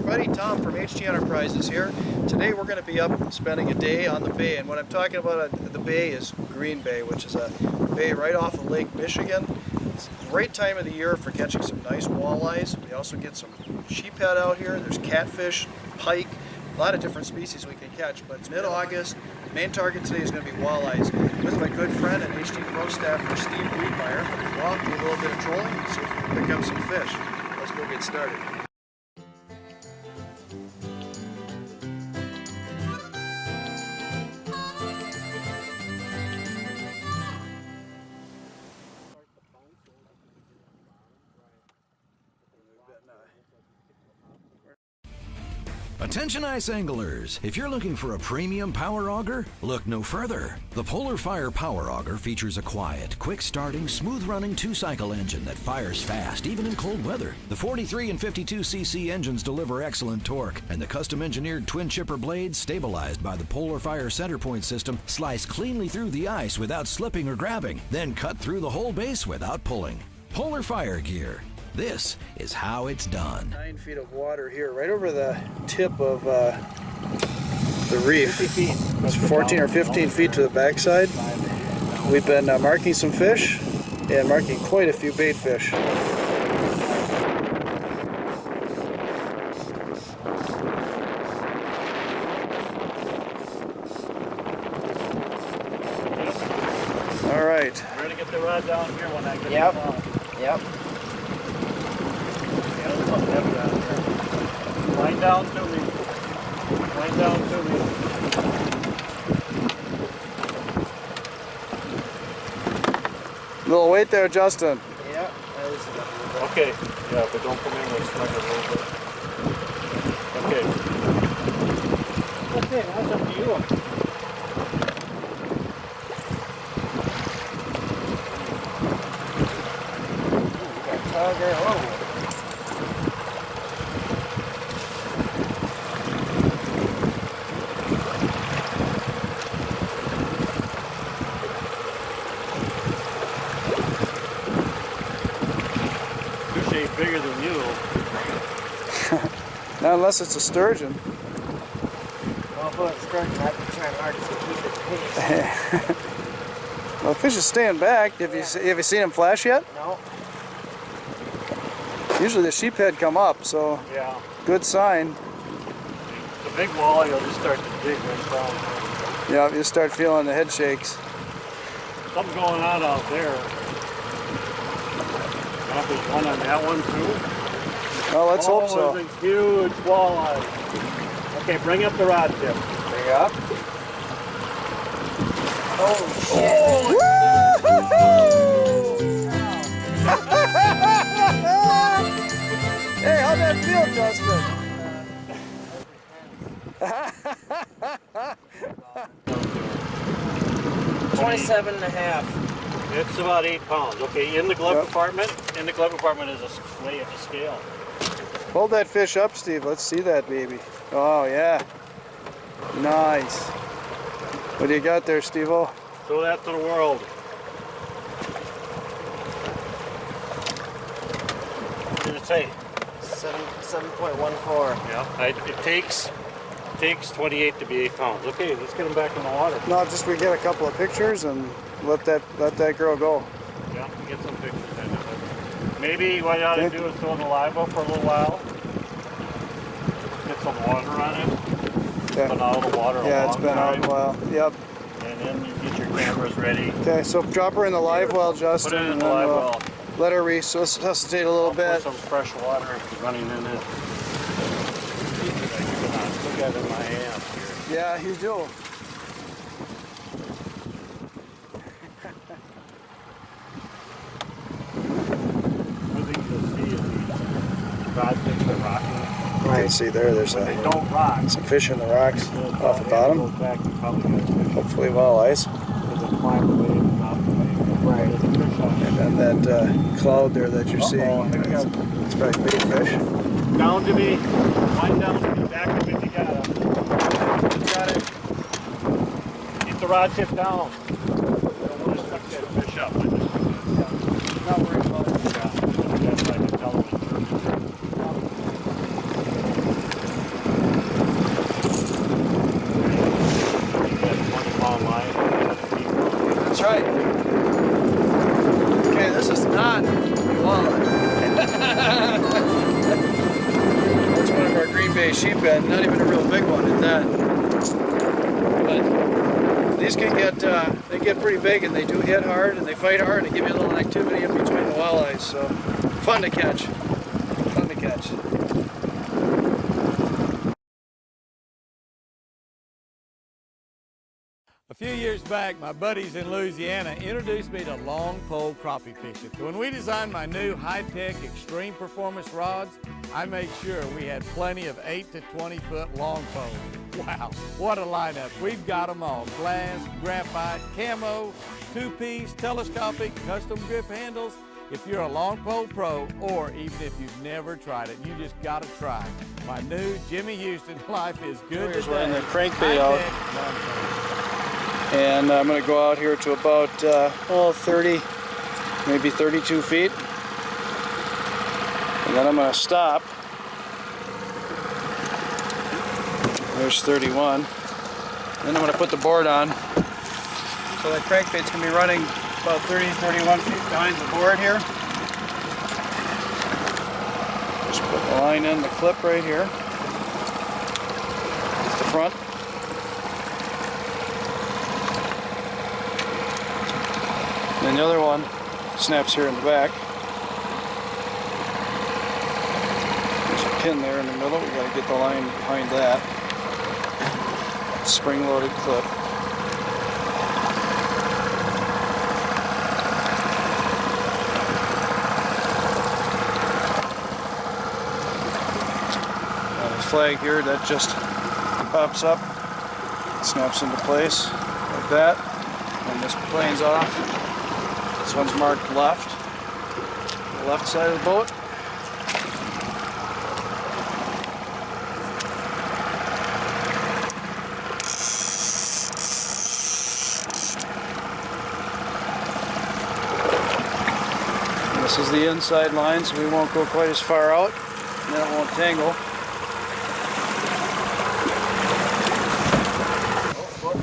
everybody, Tom from HT Enterprises here. Today we're going to be up spending a day on the bay, and what I'm talking about at the bay is Green Bay, which is a bay right off of Lake Michigan. It's a great time of the year for catching some nice walleyes. We also get some sheephead out here. There's catfish, pike, a lot of different species we can catch, but it's mid-August. The main target today is going to be walleyes. With my good friend and HT Pro staffer Steve Weidmeyer. Well, do a little bit of trolling and see if we can pick up some fish. Let's go get started. Attention ice anglers, if you're looking for a premium power auger, look no further. The Polar Fire Power Auger features a quiet, quick-starting, smooth-running two-cycle engine that fires fast even in cold weather. The 43 and 52 cc engines deliver excellent torque, and the custom-engineered twin-chipper blades, stabilized by the Polar Fire center point system, slice cleanly through the ice without slipping or grabbing, then cut through the whole base without pulling. Polar Fire gear. This is how it's done. 9 feet of water here, right over the tip of the reef. 50 feet. It's 14 or 15 feet to the backside. We've been marking some fish and marking quite a few bait fish. All right. We're going to get the rod down here when I get Yep. it on. Yep. Wind down to me. Wind down to me. Little weight there, Justin. Yep. Okay. Yeah, but don't come in with snug a little bit. Okay. Okay, now it's up to you. Bigger than you. Not unless it's a sturgeon. Well, if it's sturgeon, I'd be trying hardest to keep it pace. Well, the fish is staying back. Have you seen him flash yet? No. Usually the sheephead come up, so Yeah. good sign. The big walleye will just start to dig right down. Yeah, you start feeling the head shakes. Something's going on out there. There's one on that one too. Well, let's hope so. There's a huge walleye. Okay, bring up the rod tip. Bring it up. Oh, shit. Hey, how'd that feel, Justin? 27.5. It's about 8 pounds. Okay, in the glove compartment. In the glove compartment is a way of the scale. Hold that fish up, Steve. Let's see that baby. Oh, yeah. Nice. What do you got there, Steve-o? Show that to the world. What did it say? 7.14. Yeah. It takes 28 to be 8 pounds. Okay, let's get them back in the water. No, just we get a couple of pictures and let that girl go. Yeah, get some pictures in it. Maybe what you ought to do is throw the live up for a little while. Get some water on it. It's been out of the water a long time. Yeah, it's been out a while. Yep. And then you get your cameras ready. Okay, so drop her in the live well, Justin. Put it in and the then live we'll well. let her resuscitate a little Put bit. some fresh water running in it. Look at it in my hands here. Yeah, you do. You can see there's They don't rock. some fish in the rocks off the bottom. Hopefully walleyes. Right. And then that cloud there that you're seeing, it's probably big fish. Down to me. Wind down to me. Back to me if you got it. Got it. Keep the rod tip down. Don't want to suck that fish up. Not worried about it. Yeah. That's like a television. sheephead, not even a real big one at that. But these can get, they get pretty big, and they do hit hard, and they fight hard, and give you a little activity in between the walleyes, so fun to catch. Fun to catch. A few years back, my buddies in Louisiana introduced me to long pole crappie fishing. So when we designed my new high-tech extreme performance rods, I made sure we had plenty of 8 to 20 foot long poles. Wow, what a lineup. We've got them all. Glass, graphite, camo, two-piece, telescopic, custom grip handles. If you're a long pole pro, or even if you've never tried it, you just gotta try. My new Jimmy Houston Life is Good Here's Today. running the crankbait out. High-tech long pole. And I'm going to go out here to about 30, maybe 32 feet. And then I'm going to stop. There's 31. Then I'm going to put the board on. So that crankbait's going to be running about 30, 31 feet behind the board here. Just put the line in the clip right here. It's the front. And the other one snaps here in the back. There's a pin there in the middle. We got to get the line behind that. Spring-loaded clip. Now the flag here, that just pops up, snaps into place like that, and this plane's off. This one's marked left, the left side of the boat. And this is the inside line, so we won't go quite as far out, and then it won't tangle.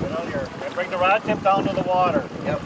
Get out here. And bring the rod tip down to the water. Yep.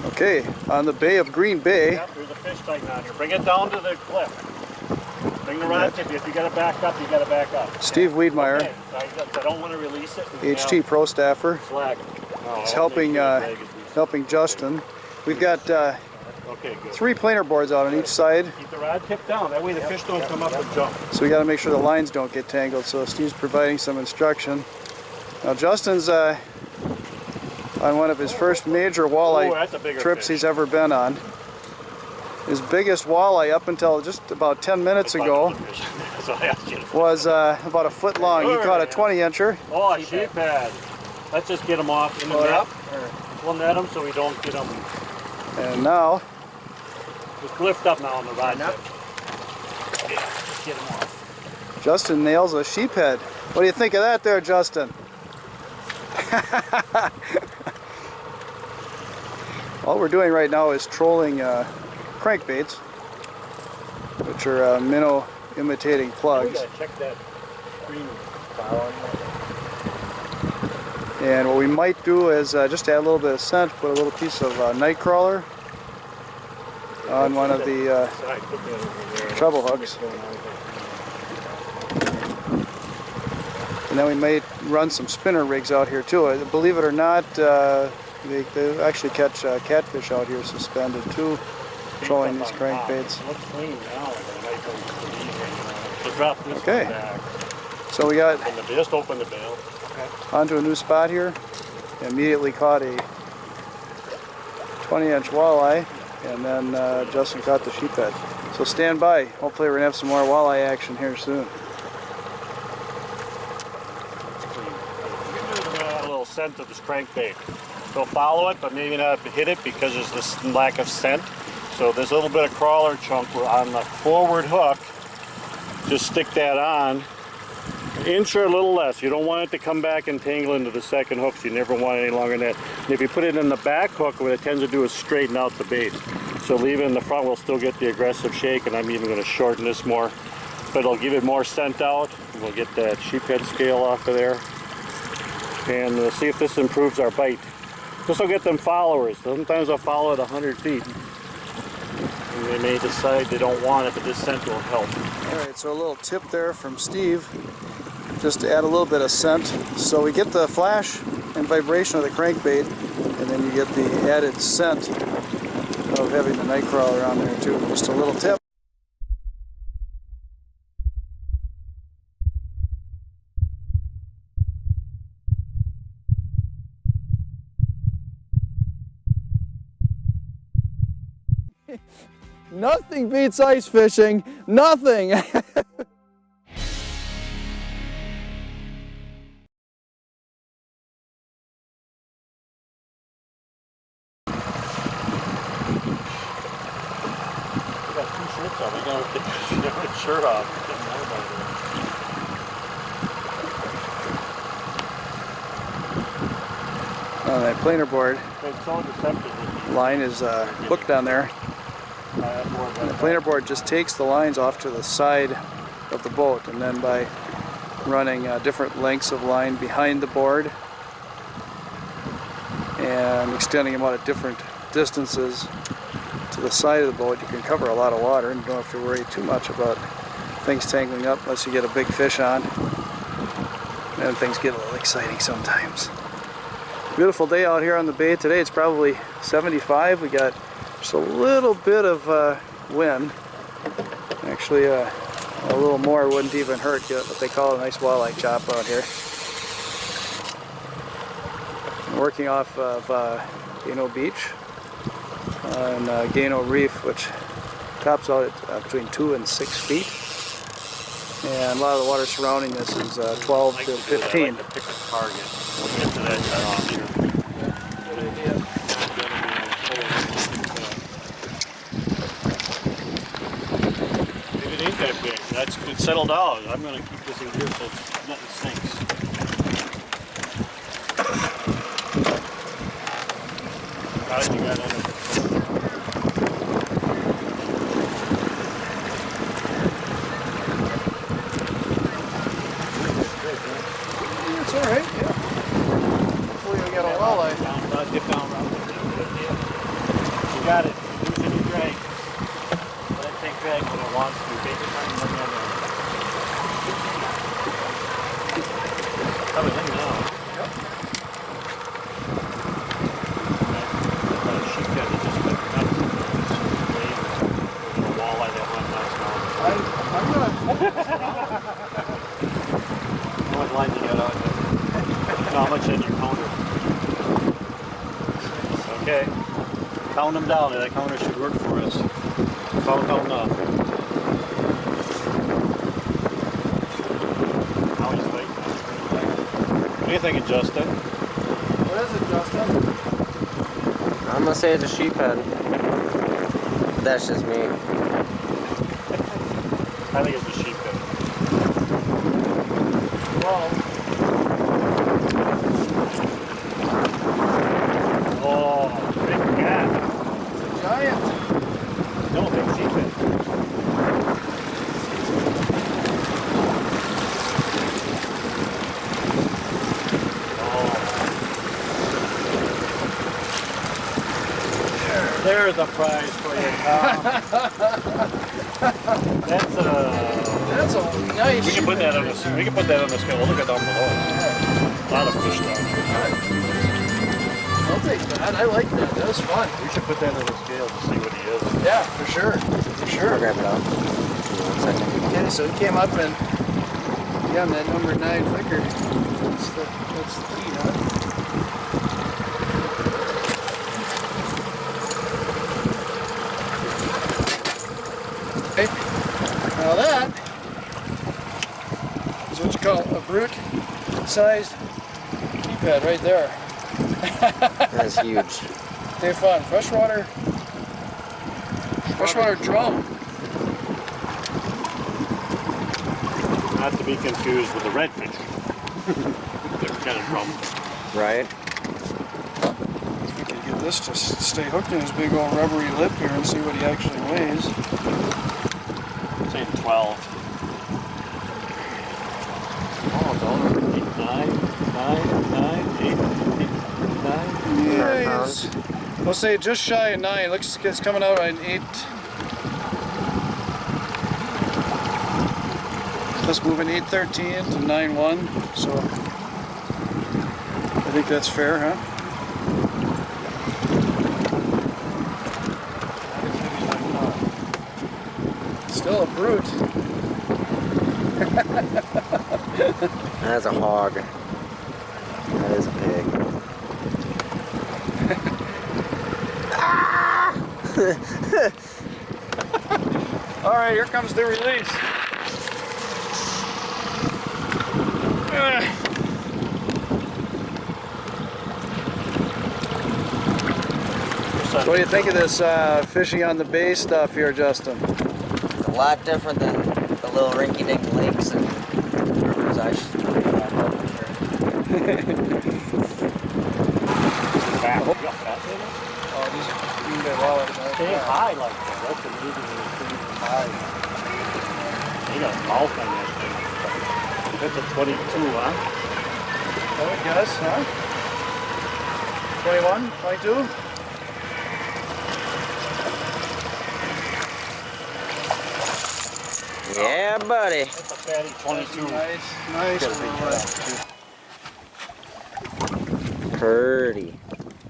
Okay, on the Bay of Green Bay. Yep, there's a fish fighting on here. Bring it down to the cliff. Bring the rod tip. If you got to back up, you got to back up. Steve Weidmeyer, Okay. I don't want to release it. HT Pro staffer, Flag. is helping Justin. We've got Okay, good. 3 planer boards out on each side, Keep the rod tip down. That way the fish don't come up and jump. so we got to make sure the lines don't get tangled. So Steve's providing some instruction. Now Justin's on one of his first major Ooh, that's a walleye bigger trips fish. he's ever been on. His biggest walleye up until just about 10 minutes ago So I asked you. was about a foot long. He caught a 20-incher. Oh, a sheephead. Let's just get them off in the Pull it net. up. We'll net them so we don't get them. And now, Just lift up now on the rod tip. Yeah, just get them off. Justin nails a sheephead. What do you think of that there, Justin? All we're doing right now is trolling crankbaits, which are minnow imitating We plugs. gotta check that green flower. And what we might do is just add a little bit of scent, put a little piece of night crawler on one of the treble hooks. And then we may run some spinner rigs out here too. Believe it or not, they actually catch catfish out here suspended too, trolling these crankbaits. It looks clean now. It might go easy. Just drop this Okay. one back. So we got And just open the bail. onto a new spot here. Immediately caught a 20-inch walleye, and then Justin caught the sheephead. So stand by. Hopefully we're gonna have some more walleye action here soon. A little scent of this crankbait. So follow it, but maybe not hit it because there's this lack of scent. So there's a little bit of crawler chunk on the forward hook. Just stick that on. Inch or a little less. You don't want it to come back and tangle into the second hook, so you never want it any longer than that. And if you put it in the back hook, what it tends to do is straighten out the bait. So leave it in the front, we'll still get the aggressive shake, and I'm even going to shorten this more. But it'll give it more scent out. We'll get that sheephead scale off of there. And we'll see if this improves our bite. This will get them followers. Sometimes they'll follow at 100 feet. And They may decide they don't want it, but this scent will help. Alright, so a little tip there from Steve, just to add a little bit of scent. So we get the flash and vibration of the crankbait, and then you get the added scent of having the night crawler on there too. Just a little tip. Nothing beats ice fishing. Nothing. I gotta get your shirt off. On that planer board, It's so deceptive. line is hooked on there. And the planer board just takes the lines off to the side of the boat, and then by running different lengths of line behind the board and extending them out at different distances to the side of the boat, you can cover a lot of water and you don't have to worry too much about things tangling up unless you get a big fish on. And then things get a little exciting sometimes. Beautiful day out here on the bay today. It's probably 75. We got just a little bit of wind. Actually, a little more wouldn't even hurt. Get what they call a nice walleye chop out here. I'm working off of Gano Beach and Gano Reef, which tops out at between 2 and 6 feet. And a lot of the water surrounding this is 12 to 15. I like to pick a target. We'll get to that off here. Good idea. If it ain't that big, that's good. Settled out. I'm going to keep this in here so nothing sinks. Got it, you got it under control. It's alright, yeah. Hopefully we got a walleye. Dip down around. You got it. Loosen your drag. Let it take drag when it wants to. Take your time and bring that in. Coming in now. Yep. Got a sheephead that just got cut. There's a walleye that went last night. I'm gonna... How much line you got out there? How much in your counter? Okay. Count them down. That counter should work for us. Count them up. Now he's waiting. What do you think, Justin? What is it, Justin? I'm gonna say it's a sheephead. That's just me. I think it's a sheephead. Well, Oh, big cat. giant. No, big sheephead. There's a prize for you, Tom. That's That's a nice. we can put that on the scale. We'll look at down below. A lot of fish down here. I'll take that. I like that. That was fun. We should put that on the scale to see what he is. Yeah, for sure. For sure. I'll grab it out. 1 second. Okay, so it came up and yeah, that number 9 flicker. That's the key, huh? Okay. Now that is what you call a brute-sized sheephead right there. That's huge. They're fun. Freshwater drum. Not to be confused with the redfish. They're kind of drum. Right? If we can get this to stay hooked in his big old rubbery lip here and see what he actually weighs. Say 12. Oh, it's all 8, 9, 8, 8, 9. Yeah, we'll say just shy of 9. Looks like it's coming out at 8, Let's move in 813 to 91, so I think that's fair, huh? Still a brute. That's a hog. That is a pig. All right, here comes the release. What do you think of this fishing on the bay stuff here, Justin? It's a lot different than the little rinky-dink lakes and rivers I should Back. Oh, these are green bay walleyes. Stay high like that. That's the reason they're pretty high. You got a mouth on that thing. That's a 22, huh? I would guess, huh? 21, 22? Yeah, buddy. That's a fatty 22. Nice. Pretty.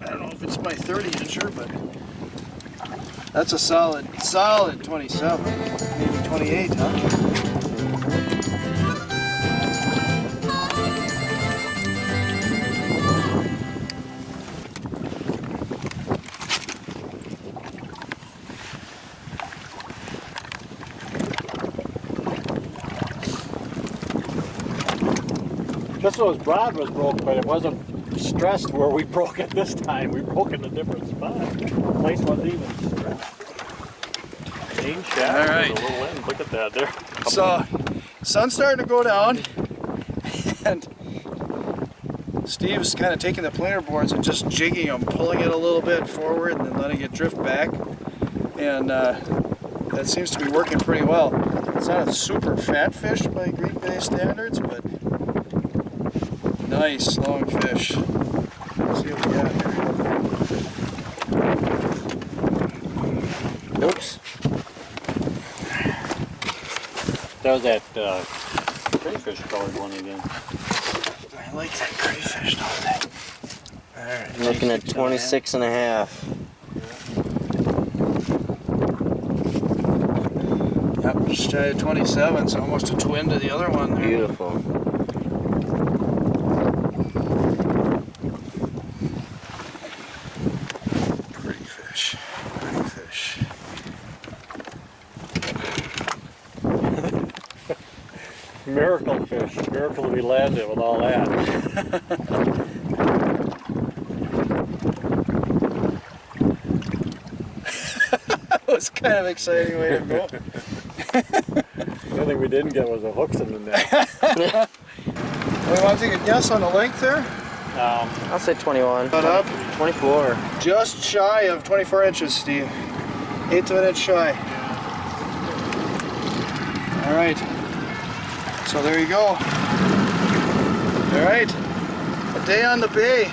I don't know if it's my 30-incher, but that's a solid 27, maybe 28, huh? This was broad was broke, but it wasn't stressed where we broke it this time. We broke in a different spot. The place wasn't even stressed. Main shaft. All right. A little end. Look at that there. So, sun's starting to go down, and Steve's kind of taking the planer boards and just jigging them, pulling it a little bit forward and then letting it drift back, and that seems to be working pretty well. It's not a super fat fish by Green Bay standards, but nice long fish. Let's see what we got here. Oops. That was that crayfish colored one again. I like that crayfish, don't I? Alright. Looking at 26 and a half. Yep, just shy of 27, so almost a twin to the other one there. Beautiful. Pretty fish. Pretty fish. Miracle fish. Miracle we landed with all that. That was kind of an exciting way to go. The only thing we didn't get was the hooks in the net. We want to take a guess on the length there? I'll say 21. Cut up. 24. Just shy of 24 inches, Steve. 1/8 of an inch shy. All right. So there you go. All right. A day on the bay.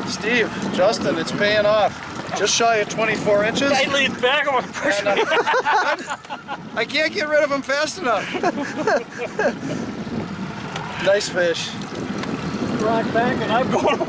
Steve, Justin, it's paying off. Just shy of 24 inches. I leaned back on my person. I can't get rid of him fast enough. Nice fish. Rock back and I'm going.